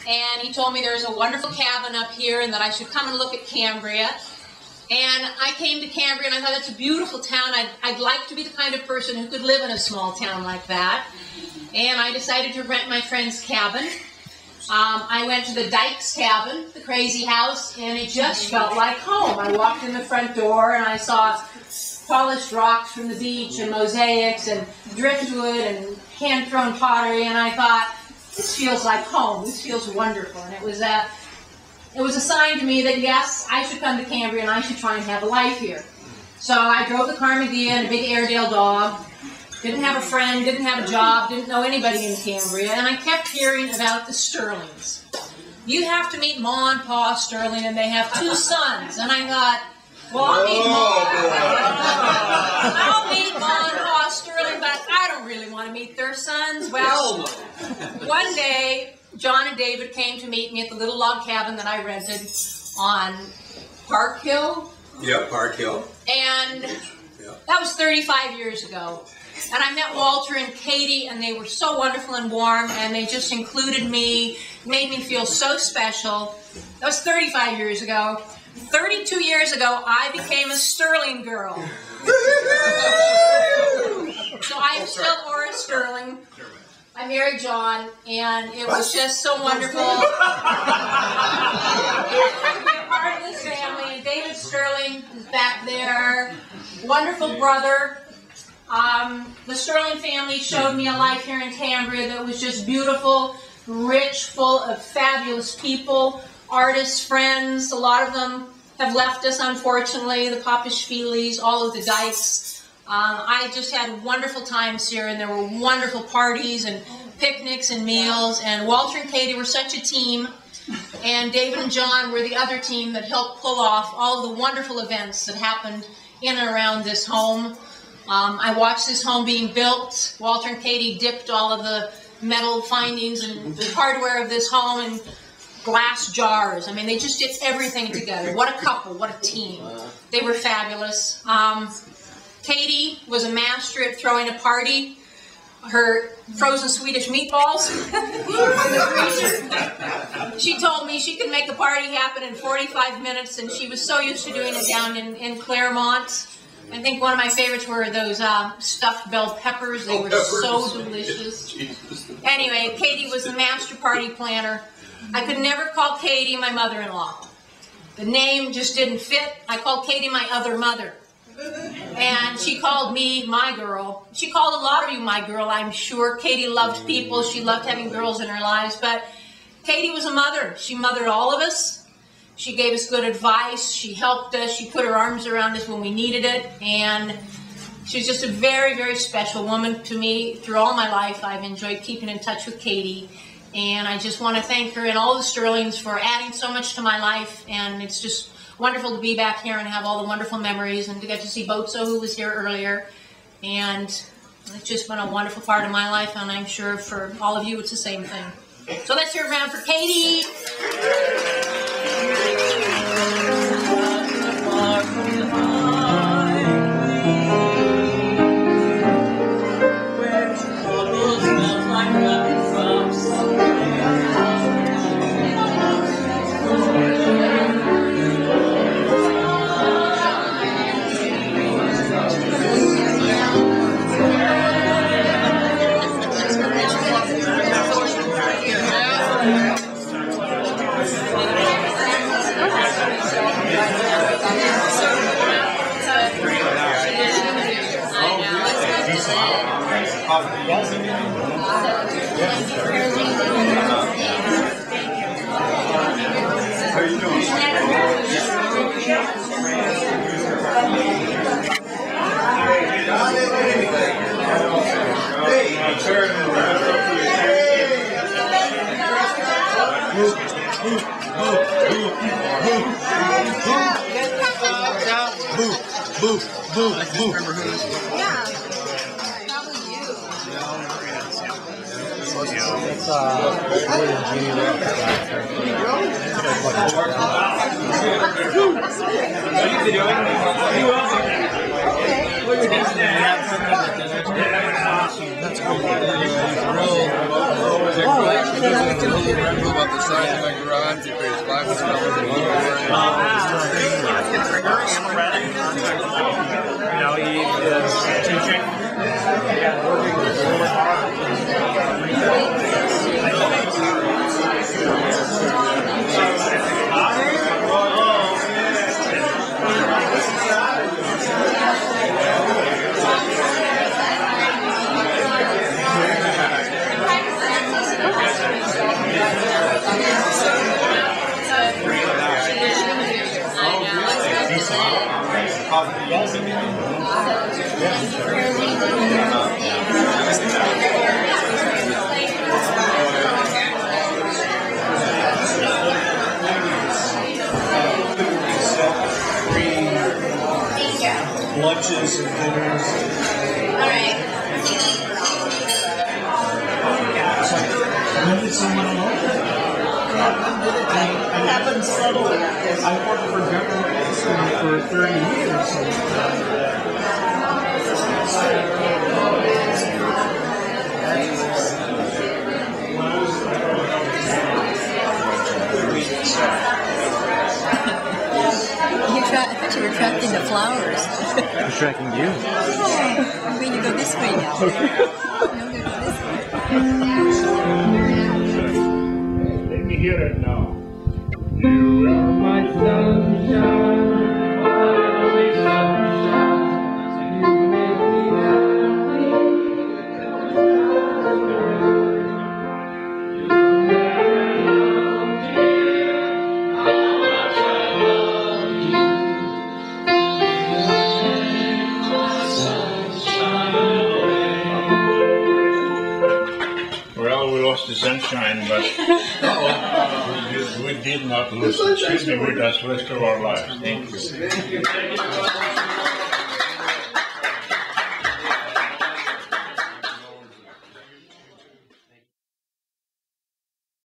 and he told me there's a wonderful cabin up here and that I should come and look at Cambria. And I came to Cambria and I thought, that's a beautiful town. I'd like to be the kind of person who could live in a small town like that. And I decided to rent my friend's cabin. I went to the Dykes cabin, the crazy house, and it just felt like home. I walked in the front door and I saw polished rocks from the beach and mosaics and driftwood and hand-thrown pottery, and I thought, this feels like home. This feels wonderful. And it was a sign to me that, yes, I should come to Cambria and I should try and have a life here. So I drove the Carmageddon, a big Airedale dog, didn't have a friend, didn't have a job, didn't know anybody in Cambria, and I kept hearing about the Sterlings. You have to meet Ma and Pa Sterling, and they have 2 sons. And I thought, well, I'll meet Ma and Pa Sterling, but I don't really want to meet their sons. Well, one day, John and David came to meet me at the little log cabin that I rented on Park Hill. Yeah, Park Hill. And that was 35 years ago. And I met Walter and Katie, and they were so wonderful and warm, and they just included me, made me feel so special. That was 35 years ago. 32 years ago, I became a Sterling girl. So I am still Ora Sterling. I married John, and it was just so wonderful to be a part of this family. And David Sterling is back there, wonderful brother. The Sterling family showed me a life here in Cambria that was just beautiful, rich, full of fabulous people, artists, friends. A lot of them have left us, unfortunately, the Papashvilis, all of the Dykes. I just had wonderful times here, and there were wonderful parties and picnics and meals, and Walter and Katie were such a team, and David and John were the other team that helped pull off all of the wonderful events that happened in and around this home. I watched this home being built. Walter and Katie dipped all of the metal findings and the hardware of this home in glass jars. I mean, they just did everything together. What a couple, what a team. They were fabulous. Katie was a master at throwing a party. Her frozen Swedish meatballs in the freezer. She told me she could make a party happen in 45 minutes, and she was so used to doing it down in Claremont. I think one of my favorites were those stuffed bell peppers. They were so delicious. Anyway, Katie was the master party planner. I could never call Katie my mother-in-law. The name just didn't fit. I called Katie my other mother. And she called me my girl. She called a lot of you my girl, I'm sure. Katie loved people. She loved having girls in her lives. But Katie was a mother. She mothered all of us. She gave us good advice. She helped us. She put her arms around us when we needed it. And she was just a very, very special woman to me. Through all my life, I've enjoyed keeping in touch with Katie. And I just want to thank her and all the Sterlings for adding so much to my life. And it's just wonderful to be back here and have all the wonderful memories and to get to see Bozo, who was here earlier. And it's just been a wonderful part of my life, and I'm sure for all of you it's the same thing. So let's hear a round for Katie. How are you doing? It's William Genie Rock. That's cool. about the size of my garage. He pays $500 a month. Now he is teaching. Lunches and dinners. All right. When did someone know? It happened subtly. I worked for government for 30 years. I thought you were trapped in the flowers. I'm tracking you. Oh, I'm going to go this way now. I'm going to go this way. Let me hear it now. You are my sunshine, only sunshine. You make me happy. You never know, dear, how much I love you. My sunshine. Well, we lost the sunshine, but we did not lose it. She'll be with us the rest of our lives. Thank you.